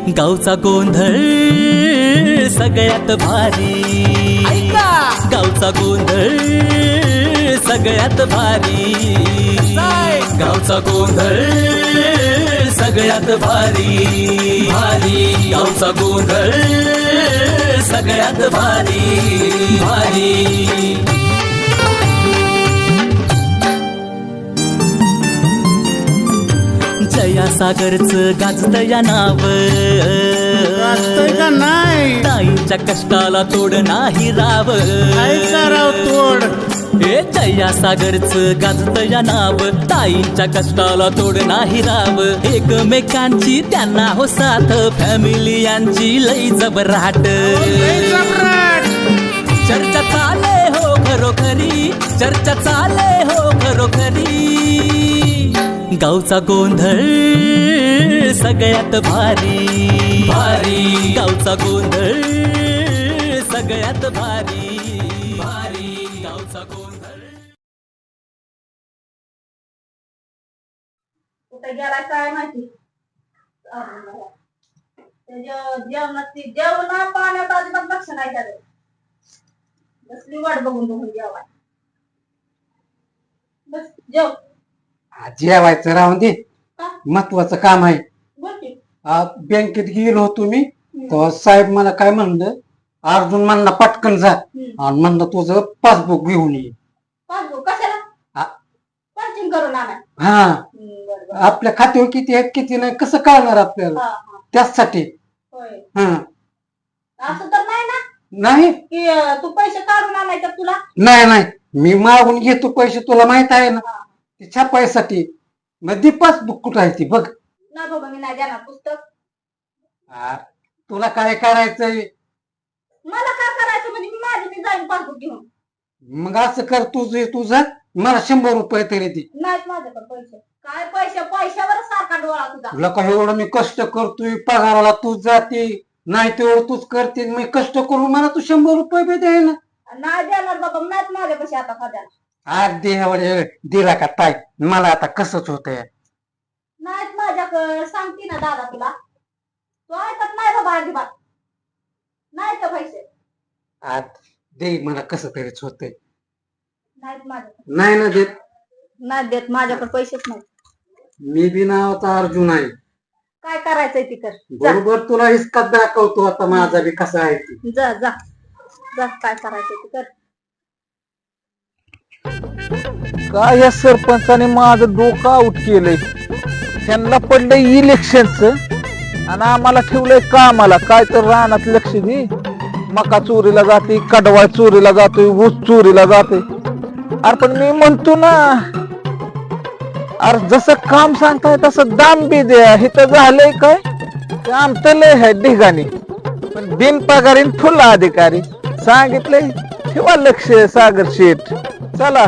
गावचा गोंधळ सगळ्यात भारी, गावचा गोंधळ सगळ्यात भारी, गावचा गोंधळ सगळ्यात भारी भारी, गावचा गोंधळ सगळ्यात भारी भारी। जया सागरचं गाजतं या नाव, का नाही ताईंच्या कष्टाला तोड नाही राव, राव तोड हे जया सागरचं गाजतं या नाव, ताईंच्या कष्टाला तोड नाही राव, एकमेकांची त्यांना हो साथ, फॅमिली यांची लई जबराट, चर्चा चाले हो खरोखरी, चर्चा चाले हो खरोखरी, गावचा गोंधळ सगळ्यात भारी भारी, गावचा गोंधळ सगळ्यात भारी भारी, गावचा गोंधळ। कुठे गेला काय माहिती, जेवणाची जेवणा पाण्यात अजिबात लक्ष नाही त्याचं, कसली वाट बघून बघून जेवाय, बस जेव जेवायचं राहून दे, महत्वाचं काम आहे। बोल की। बँकेत गेलो होतो मी, तर साहेब मला काय म्हणलं, अर्जुन म्हणला पटकन जा आणि म्हणलं तुझं पासबुक घेऊन ये। पासबुक कशाला, पंचिंग करून आणा। हा, बरोबर, आपल्या खात्यावर किती आहे किती नाही कसं कळणार आपल्याला, त्यासाठी। होय, हा, असं तर नाही ना नाही की तू पैसे काढून आणायचं तुला, नाही नाही, मी मागून घेतो पैसे, तुला माहित आहे ना, ते छापायसाठी। मग दी पासबुक कुठं आहे ती बघ। नाही बाबा मी नाही देणार पुस्तक, तुला काय करायचंय, मला काय करायचं म्हणजे मी माझी मी जाईन पासबुक घेऊन। मग असं कर, तुझं मला 100 रुपये तरी दे। नाहीत माझ्याकडे पैसे, काय पैसे, पैशावर सारखा डोळा तुझा। तुला काय एवढं मी कष्ट करतोय, पगाराला तू जाते नाही तेवढं तूच करते, मी कष्ट करून मला तू 100 रुपये बी दे ना। नाही देणार बाबा, नाहीत माझे पैसे आता सध्या, आज दे दिला का ताई, मला आता कसंच होतंय। नाहीत माझ्याकडे, सांगते ना दादा तुला, तू ऐकत नाही बाबा अजिबात, नाही तर पैसे आज दे, मला कसं तरीच होतंय। नाहीत माझ्याकडे, नाही ना देत, नाही देत, माझ्याकडे पैसेच नाही। मी बी नावाचा अर्जुन आहे, काय करायचंय ती कर, जा बरोबर तुला हिसकात दाखवतो आता माझा बी कसा आहे ती। जा जा जा, काय करायचंय ती कर। काय या सरपंचाने माझं डोकं आउट केलंय, त्यांना पडलंय इलेक्शनचं आणि आम्हाला ठेवलंय कामाला, काय तर रानात लक्ष दे, मका चोरीला जाते, कडवा चोरीला जातोय, ऊस चोरीला जाते। अरे पण मी म्हणतो ना, अरे जसं काम सांगताय तसं दाम बी द्या, हे तर झालंय काय, काम तर लय आहे ढिगाणी, पण बिनपगारीन फुल अधिकारी, सांगितलंय ठेवा लक्ष सागर शेठ। चला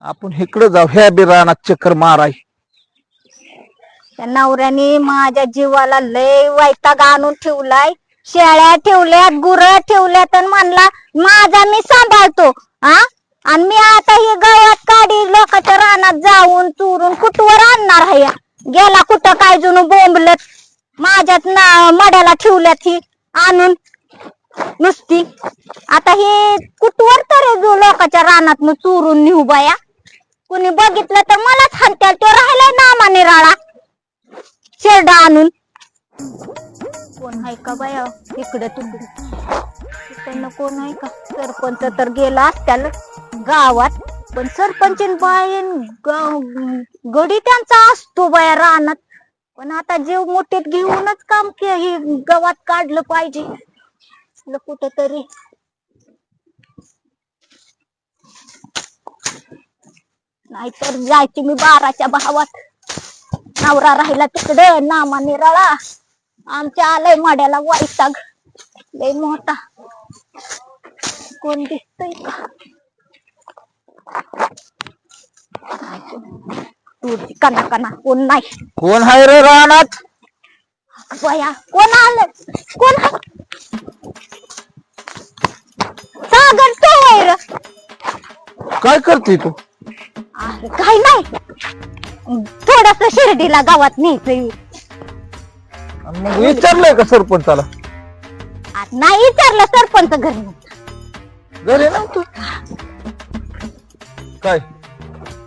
आपण इकडे जाऊ, ह्या बी रानात चक्कर माराय। त्या नवऱ्याने माझ्या जीवाला लय वैताग आणून ठेवलाय, शेळ्या ठेवल्यात, गुरं ठेवल्यात, आणि म्हणला माझा मी सांभाळतो, आणि मी आता ही गवत काढी लोकांच्या रानात जाऊन चुरून कुठवर आणणार आहे, गेला कुठं काय जणू बोंबलत, माझ्यात मड्याला ठेवल्यात ही आणून नुसती, आता हे कुठवर तरी जो लोकांच्या रानात चुरून नेऊ बाया, कुणी बघितलं तर मलाच हाणत्याल, तो राहिलाय नामाने राळा शेरडा आणून। कोण आहे का बाया इकडे तिकडे, तिकडनं कोण आहे का, सरपंच तर गेला असत्याल गावात, पण सरपंच बायन गडी त्यांचा असतो बाया रानात, पण आता जीव मोठीत घेऊनच काम गावात काढलं पाहिजे कुठं तरी। नाहीतर जायची मी 12च्या भावात, नवरा राहिला तिकडे नामाने रळा, आमच्या आलंय माड्याला वैताग लय मोठा, कोण दिसतय का, कना कना कोण नाही, कोण हाय रे रानात, बया कोण आलं, कोण सागर तो वैर, काय करते तू, अरे काय नाही, थोडस शिर्डीला गावात न्यायचंय, आणि मग विचारलंय का सरपंचाला? आज नाही विचारलं सरपंच घरी घरी नव्हतं काय?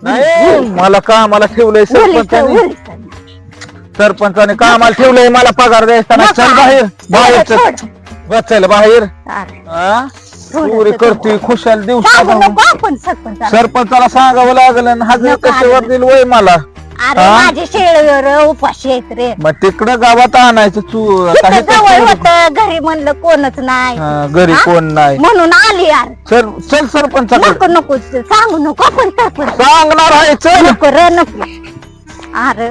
नाही मला कामाला ठेवलंय सरपंचाने. सरपंचाने कामाला ठेवलंय मला पगार द्यायचा नाही. चल बाहेर बाहेर चल. बसायला बाहेर हा? चोरी करतोय खुशाल दिवसा सांगू नको आपण सरपंच. सरपंचाला सांगावं लागलं आणि हजर कशावर दिल वय मला. अरे माझे शेळीवर उपाशी आहेत रे. मग तिकडं गावात आणायचं तिथं जवळ होत घरी म्हणलं कोणच नाही घरी कोण नाही म्हणून आली यार. चल चल सरपंचाकडे. नको नको सांगू नको आपण सरपंच. सांगणार आहे चल. नको रे नको. अरे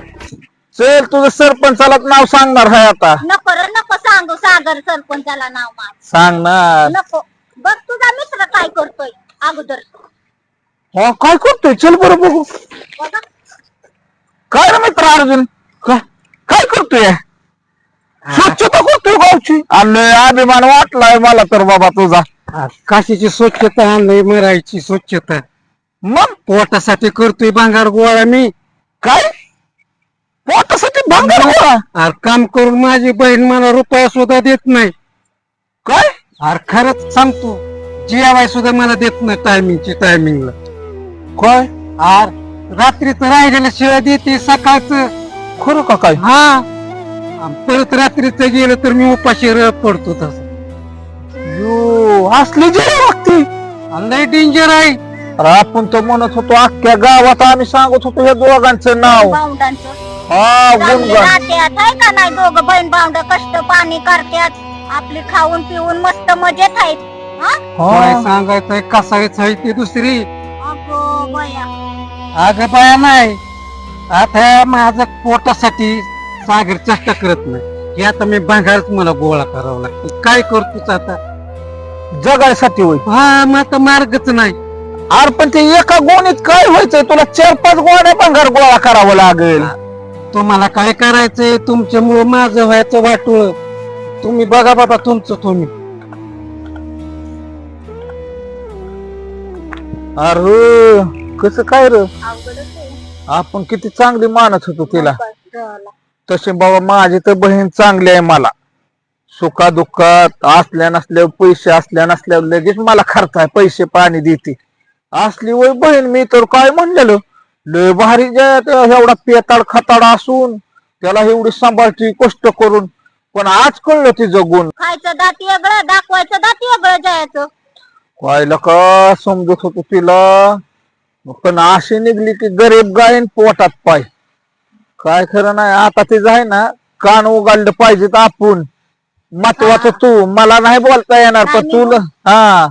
चल तुझं सरपंचालाच नाव सांगणार आहे आता. नको रे नको सांगू सागर सरपंचाला नाव माझ. सांगणार. नको बघ तुझा मित्र काय करतोय अगोदर. हा काय करतोय चल बरं बघू. बघा काय रे मित्र अर्जुन काय करतोय? स्वच्छता करतोय गावची. आणि अभिमान वाटलाय मला तर बाबा तुझा. कशाची स्वच्छता आणलंय मरायची स्वच्छता. मग पोटासाठी करतोय भांगार गोळा मी. काय पोटासाठी भांगर गोळा? अरे काम करून माझी बहीण मला रुपया सुद्धा देत नाही. काय अरे खरंच सांगतो जेवाय सुद्धा मला देत नाही टायमिंगला. काय अरे रात्री तर राहिलेल्या शिवाय देते सकाळचं. खरं का काय? हा आणि परत रात्रीच गेलं तर मी उपाशी पडतो तसं. यो असली जे लागती. लय डेंजर आहे. अरे आपण तर म्हणत होतो अख्ख्या गावात आम्ही सांगत होतो या दोघांचं नाव. भावंडांचं हा चांगली गुणगान. राहत्यात आहे का नाही दोघं बहीण भावंड कष्ट पाणी करतात आपली खाऊन पिऊन मस्त मजेत आहेत. हा? काय हा. सांगायचंय कसायच आहे ती दुसरी. अगो बया अगं बाया नाही. आता माझं पोटासाठी सागर चेष्टा करत नाही की आता मी भांगारच मला गोळा करावा लागतो. काय करतोच आता. जगायसाठी होय. हा मग आता मार्गच नाही. अरे पण ते एका गोणीत काय व्हायचंय? तुला 4-5 गोण्या भंगार गोळा करावं लागेल. तुम्हाला काय करायचंय? तुमच्यामुळं माझं व्हायचं वाटोळ. तुम्ही बघा बाबा तुमचं तुम्ही. अरे कसं काय रे? अवघडच आहे. आपण किती चांगली मानत होतो तिला. बस झालं. तसे बाबा माझी तर बहीण चांगली आहे. मला सुखा दुःखात असल्या नसल्यावर पैसे असल्या नसल्यावर लगेच मला खर्च आहे पैसे पाणी देते. असली वय बहीण. मी तर काय म्हणलेलं लय भारी एवढा पेताड खताड असून त्याला एवढी सांभाळती कष्ट करून. पण आज कळलं तिचं गुण. खायचं दात वेगळं दाखवायचं दात वेगळं जायचं. व्हायला का समजत होतो तिला. पण अशी निघली की गरीब गायन पोटात पाय. काय खरं नाही. आता तिचं आहे ना कान उघडलं पाहिजेत आपण. महत्वाचं तू. मला नाही बोलता येणार पण नाही तुला हा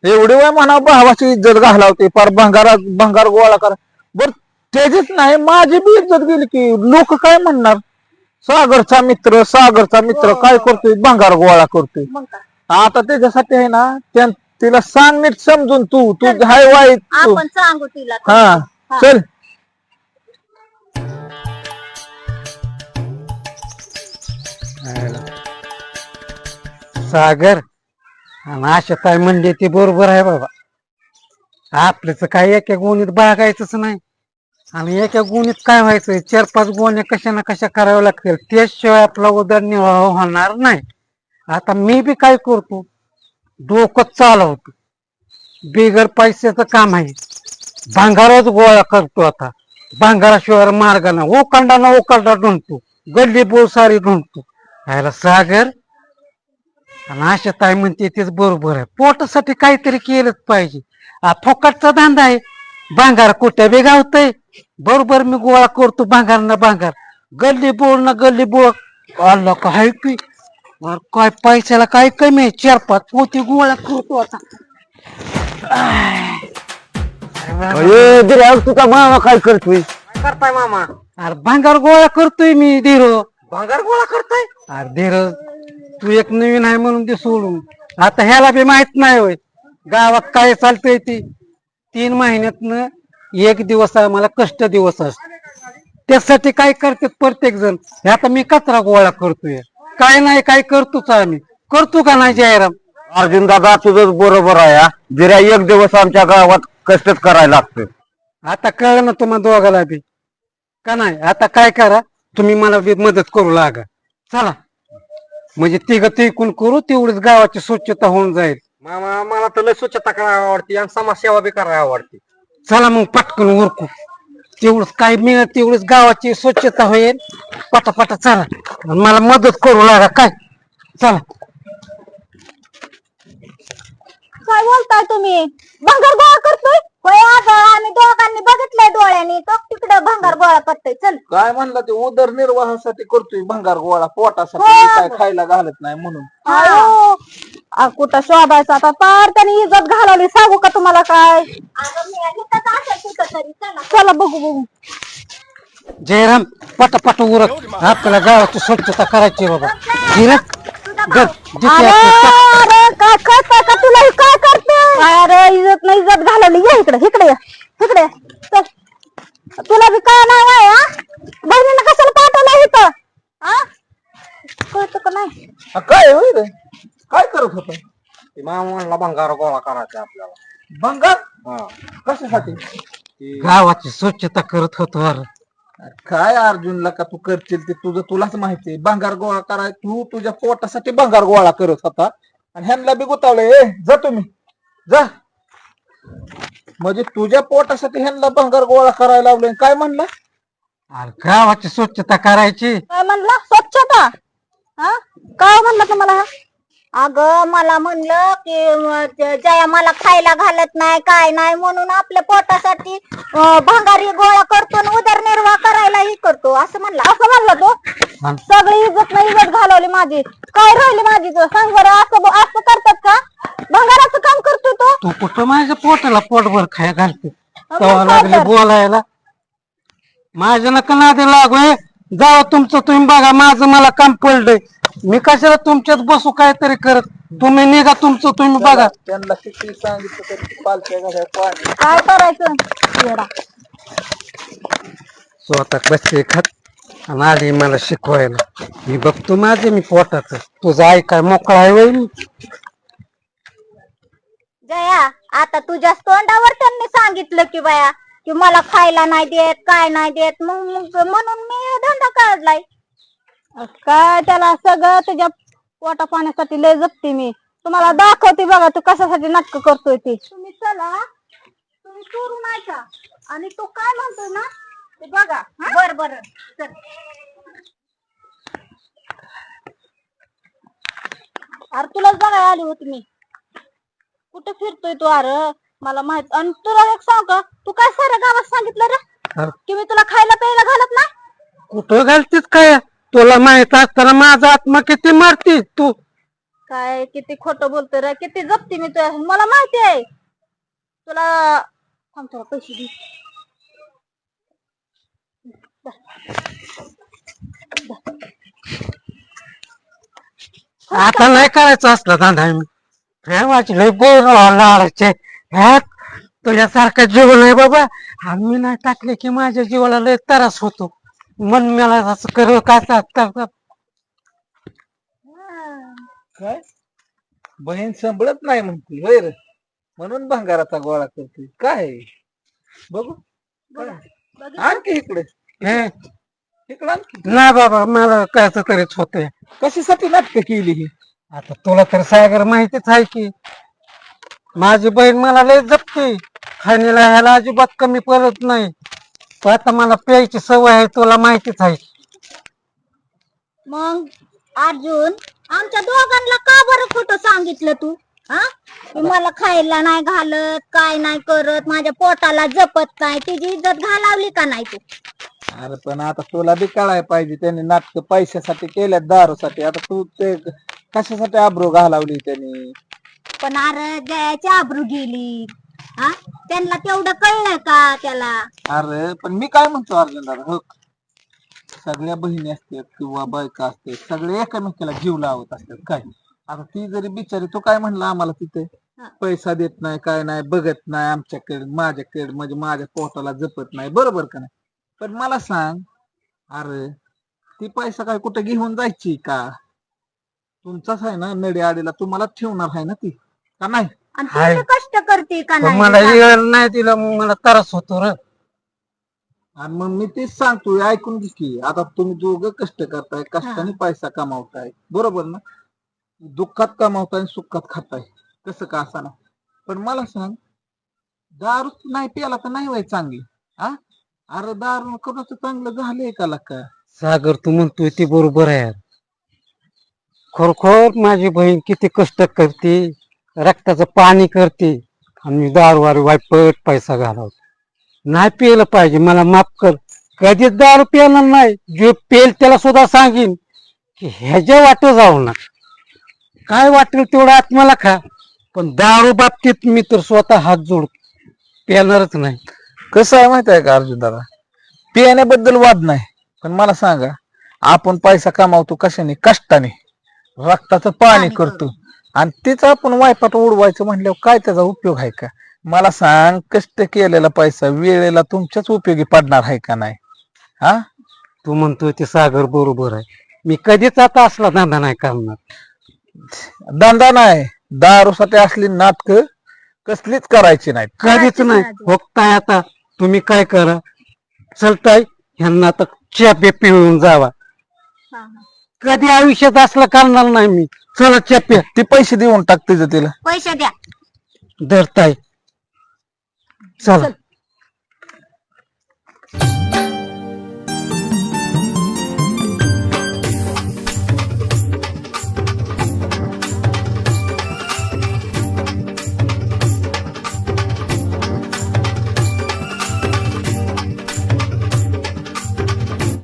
एवढी वय म्हणा भावाची इज्जत घालावते पार भंगार गोळा कर. बर त्याचीच नाही माझी बी इज्जत गेली की लोक काय म्हणणार? सागरचा मित्र काय करतोय? भंगार गोळा करतोय. मग काय? आता त्याच्यासाठी आहे ना तिला सांग नीट समजून. तू हाय वाईट तू. आपण सांगू तिला. हा चल. सागर आणि आशा काय म्हणले ते बरोबर आहे बाबा. आपल्याच काय एका गोणीत बागायचंच नाही. आणि एका गोणीत काय व्हायचंय 4-5 गोण्या कशा ना कशा कराव्या लागतील. त्याशिवाय आपला उदरनिर्वाह होणार नाही. आता मी बी काय करतो डोकं चालवतो. बिगर पैशाचं काम आहे. भांगारच गोळा करतो. आता भांगाराशिवाय मार्ग ना ओकांडा ढुंढतो. गल्ली बोल सारी ढुंढतो. ह्याला सागर आणि आशा ताई म्हणते तेच बरोबर आहे. पोटासाठी काहीतरी केलंच पाहिजे. फुकटचा धंदा आहे. भांगार कुठे बी गावतय. बरोबर मी गोळा करतो भांगार ना भांगार. गल्ली बोळ आला का हाय की काय पैशाला काय कमी आहे. 4-5 पोती गोळा करतो आता. तुझा मामा काय करतोय? काय करताय मामा? अरे भांगार गोळा करतोय मी. धीरो भांगार गोळा करताय? अरे धीरो तू एक नवीन आहे म्हणून ते सोडून. आता ह्याला बी माहित नाही होय गावात काय चालतंय ती. 3 महिन्यातनं 1 दिवस आम्हाला कष्ट दिवस असतो. त्यासाठी काय करते प्रत्येक जण. आता मी कचरा गोळा करतोय. काय नाही काय करतोच आम्ही. करतो का नाही जयराम? अर्जुन दादा तुझं बरोबर आहे. जरा 1 दिवस आमच्या गावात कष्टच करायला लागतं. आता कळलं ना तुम्हाला दोघाला बी का नाही? आता काय करा तुम्ही मला बी मदत करू लागा. चला म्हणजे तिघ तिकून करू तेवढीच गावाची स्वच्छता होऊन जाईल. मामा मला तर लय स्वच्छता करायला आवडते आणि समाजसेवा बी करायला आवडते. चला मग पटकन उरकू तेवढंच काय मिळत तेवढीच गावाची स्वच्छता होईल. पटापटा चला आणि मला मदत करू लागा काय. चला काय बोलताय तुम्ही? भंगार गोळा करतोय होय? अगं आम्ही दोघांनी बघितलंय डोळ्यांनी तो तिकडं भंगार गोळा करतोय. चल काय म्हणला ते उदरनिर्वाहासाठी करतोय भंगार गोळा, पोटासाठी हो. काय खायला घालत नाही म्हणून. अयो कुठं शोधायचं आता पार त्याने इज्जत घालवली. सांगू का तुम्हाला काय? चला बघू बघू. जयराम पटापट उरक आपल्याला गावाची स्वच्छता करायची बाबा. धीरज धर, जिथे अरे आपलं अरे काय करताय का तुला? हे काय करते? अरे इज्जत नाही इज्जत घालवली. ये इकडे इकडे ये, इकडे ये. चल. तुला बी काय नाही आहे, हा? बहिणीनं कशाला पाठवलं इथं, हा? कळतं का नाही? काय होय रे? काय करत होता? ते मामा म्हणला भंगार गोळा करायचा आपल्याला. भंगार हा. कशासाठी? गावाची स्वच्छता करत होतो. अरे काय अर्जुनला का तू करशील ते तुझं तुलाच माहितीये. भंगार गोळा कराय तू तुझ्या पोटासाठी भंगार गोळा करत होता आणि ह्यांना बी गुतावलंय. जा तुम्ही जा. म्हणजे तुझ्या पोटासाठी ह्यांना भंगार गोळा करायला लावलंय. काय म्हणला? अरे गावाची स्वच्छता करायची. काय म्हणलं? स्वच्छता? हा काय म्हणलं तुम्हाला? हा अगं मला म्हणलं की जया मला खायला घालत नाही काय नाही म्हणून आपल्या पोटासाठी भंगारी गोळा करतो आणि उदरनिर्वाह करायलाही करतो असं म्हणलं. असं म्हणलं तो. हा. सगळी इज्जत नाही इज्जत घालवली माझी. काय राहिली माझी तर सांग बरं. असं करतात का? भंगाराचं काम करतो तो. तू कुठं माझ्या पोटाला पोटभर खाया घालते मग तेव्हा काय लागले तर? बोलायला. माझ्या नका नादी लागू. जावा तुमचं तुम्ही बघा. माझं मला काम पडलंय. मी कशाला तुमच्यात बसू काहीतरी करत. तुम्ही निघा तुमचं तुम्ही बघा. त्यांना किती सांगितलं तरी पालख्या घालाय पाणी. काय करायचं येडा. स्वतः बसते खात आणि आली मला शिकवायला. मी बघतो माझे मी पोटाचं. तुझं ऐकाय मोकळा आहे वय. जया आता तुझ्या तोंडावर त्यांनी सांगितलं की बाया की मला खायला नाही देत काय नाही देत म्हणून मी धंदा काढलाय. काय त्याला सगळं तुझ्या पोटा पाण्यासाठी लय जपते मी. तुम्हाला दाखवते बघा तू कशासाठी नाटक करतोय ते. तुम्ही चला तुम्ही चोरून ऐका आणि तो काय म्हणतोय ना ते बघा. बर बर चल. अरे तुलाच बघायला आली होती मी. कुठे फिरतोय तू? अरे मला माहित. आणि तुला एक सांग का तू काय साऱ्या गावात सांगितलं रे की मी तुला खायला प्यायला घालत ना? कुठं घालतीस काय? तुला माहित असताना माझा आत्मा किती मारती तू. काय किती खोटं बोलतोय रे. किती जपते मी तुला मला माहिती आहे. तुला थांब थोडा पैसे दे. आता नाही करायचं असलं धंदा. प्रेमाची लय बोल लाडाचे ह्यात तुझ्यासारखा जीव नाही बाबा. आम्ही नाही टाकले की माझ्या जीवाला लय त्रास होतो. मन मला असं कर काय बहीण संभळत नाही म्हणते होय रे म्हणून भंगाराचा गोळा करते. काय बघू आणखी इकडे इकडे आणखी. नाही बाबा मला कसं तरीच होतंय. कशासाठी नाटक केली ही? आता तुला तर सागर माहितीच आहे की माझी बहीण मला लय जपते. खाण्याला ह्याला अजिबात कमी पडत नाही. पण आता मला प्यायची सवय आहे तुला माहितीच आहे. मग अर्जुन आमच्या दोघांना का बरं खोटं सांगितलं तू? हा मला खायला नाही घालत काय नाही करत माझ्या पोटाला जपत नाही. तिची इज्जत घालावली का नाही तू? अरे पण आता तुला बी कळाय पाहिजे त्यांनी नाटक पैशासाठी केल्यात दारूसाठी. आता तू ते कशासाठी आब्रू घालावली त्यांनी? पण अरे जयाची आबरू गेली. हा त्यांना तेवढं कळलं का त्याला? अरे पण मी काय म्हणतो अर्जुन दादा हो सगळ्या बहिणी असतात किंवा बायका असतात सगळे एकमेकाला जीव लावत असतात. काय आता ती जरी बिचारी तू काय म्हणला आम्हाला तिथे पैसा देत नाही काय नाही बघत नाही आमच्याकडे माझ्याकडे म्हणजे माझ्या पोटाला जपत नाही बरोबर का नाही? पण मला सांग अरे ती पैसा काय कुठे घेऊन जायची का? तुमचाच आहे ना नडी आडीला तुम्हाला ठेवणार आहे ना ती का नाही? आणि हाय. ती कष्ट करते का पण नाही? मला येळ नाही दिला मग मला त्रास होतो रे. आणि मग मी तेच सांगतोय, ऐकून घे की. आता तुम्ही दोघं कष्ट करताय, कष्टाने पैसा कमावताय, बरोबर ना? दुःखात कमावताय आणि सुखात खाताय, कसं का असा ना. पण मला सांग, दारू नाही प्याला तर नाही व्हाय चांगली. हा, अरे दारू कोणाचं चांगलं झालंय का का? सागर तू म्हणतोय ते बरोबर आहे यार. खरोखर माझी बहीण किती कष्ट करते, रक्ताचं पाणी करते, आणि मी दारूवारी वायपट पैसा घालवतो. नाही पिलं पाहिजे, मला माफ कर. कधीच दारू पिणार नाही. जो पेल त्याला सुद्धा सांगेन की ह्याच्या वाट जाऊ ना, काय वाटेल तेवढं आत्म्याला खा, पण दारू बाबतीत मी तर स्वतः हात जोड पिणारच नाही. कसं आहे माहित आहे का अर्जुन दादा, पिण्याबद्दल वाद नाही, पण मला सांगा, आपण पैसा कमावतो कशाने? कष्टाने, रक्ताचं पाणी करतो, आणि तेच आपण वायपाट उडवायचं म्हणल्यावर काय त्याचा उपयोग आहे का? मला सांग, कष्ट केलेला पैसा वेळेला तुमच्याच उपयोगी पडणार आहे का नाही? हा, तू म्हणतोय ते सागर बरोबर आहे. मी कधीच आता असला धंदा नाही करणार. धंदा नाही, दारूसाठी असली नाटक कसलीच करायची नाहीत. कधीच नाही. बघताय आता तुम्ही काय करा, चलताय ह्यांना आता चहा पिऊन जावा. कधी आयुष्यात असलं करणार नाही मी. चला चहा प्या. ते पैसे देऊन टाक तिचं तिला. पैसे द्या. धरताय. चला.